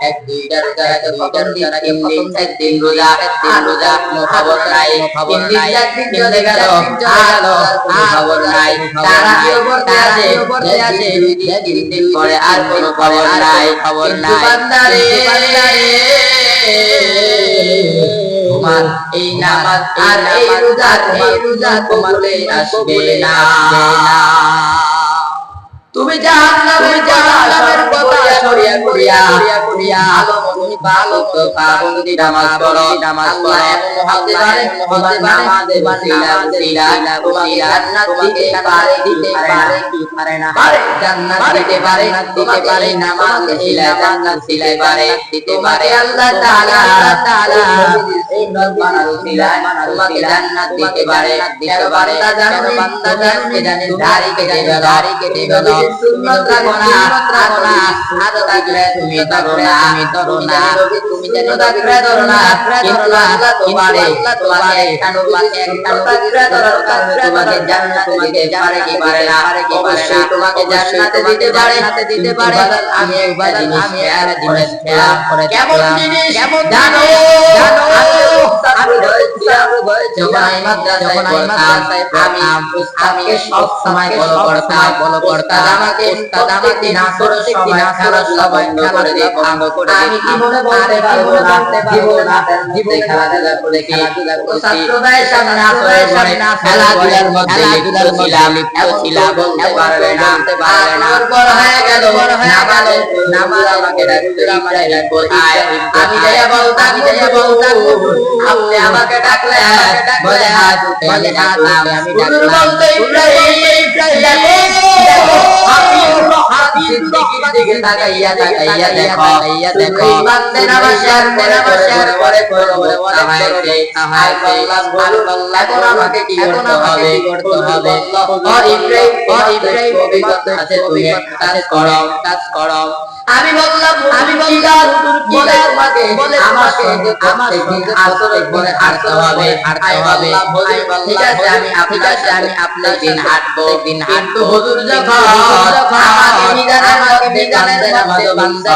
এক দুইটা রোজা রাখে, প্রথম দিন রাখে, প্রথম 4 দিন রোজা, 4 দিন রোজা, কোনো খবর নাই, 3 দিন 4 দিন চলে গেল, আর খবর নাই, তারা কি পড়তে আসে, 2 দিন পরে আর কোনো খবর নাই, কিন্তু বান্দারে তোমার এই নামাজ আর এই রোজা কবুলে আসবে না। তুমি জাহান্নামের কথা সরিয়া করিয়া তুমি ভালো তো পাবন্দি নামাজ পড়ো, আল্লাহ এমন হতে পারে নামাজে বসিলা তোমাকে জান্নাত দিতে পারে কি পারে না, জান্নাত দিতে পারে নামাজ বসিলা জান্নাত দিতে পারে আল্লাহ তাআলা এই নরবানা রসিলা তোমাকে জান্নাত দিতে পারে। বান্দা জানে দাড়ি কেটে গেল, সুন্নাত রাখো না, আদত থাকলে তুমি ধরো না, তুমি যেন ধরে ধরো না, কিন্তু আল্লাহ তোমাকে একটা তোমাকে জান্নাত দিতে পারে কি পারে না, অবশ্যই তোমাকে জান্নাত দিতে পারে। আমি একটা জিনিস খেয়াল করে কেমন জিনিস জানো, আমি যখন আমি মাদ্রাসায় পড়তাম, আমি সব সময় ফলো করতাম, উস্তাদ আমাকে প্রত্যেক দিন খেলার সময় করে দিতাম। আমি কি মনে বলতে পারবো না, জীবনে খেলাধুলা করেছি, ছাত্র ভাইয়ের সামনে খেলাধুলার মধ্যে লিপ্ত ছিলাম, বলতে পারবে না। আর বড় হয়ে গেল, নামাজ আমাকে কোথায়, আমি যাইয়া বলতাম আপনি আমাকে ডাকলে বলে হাত উঠে আমি ডাকলাম, বলতে ইব্রাহিম দেখো দিকে তাকাইয়া দেখো বান্দে নামাজ শেয়ার করে এখন আমাকে কি করতে হবে? ও ইব্রাহিম অভিজ্ঞতা আছে, তুমি কাজ করো। আমি বললাম বলে আমাকে আসরে পরে হাঁটতে হবে। ঠিক আছে আমি আপনার দিন হাঁটবো, কিন্তু হুজুর যখন আমাকে মিজানের মধ্যে বান্দা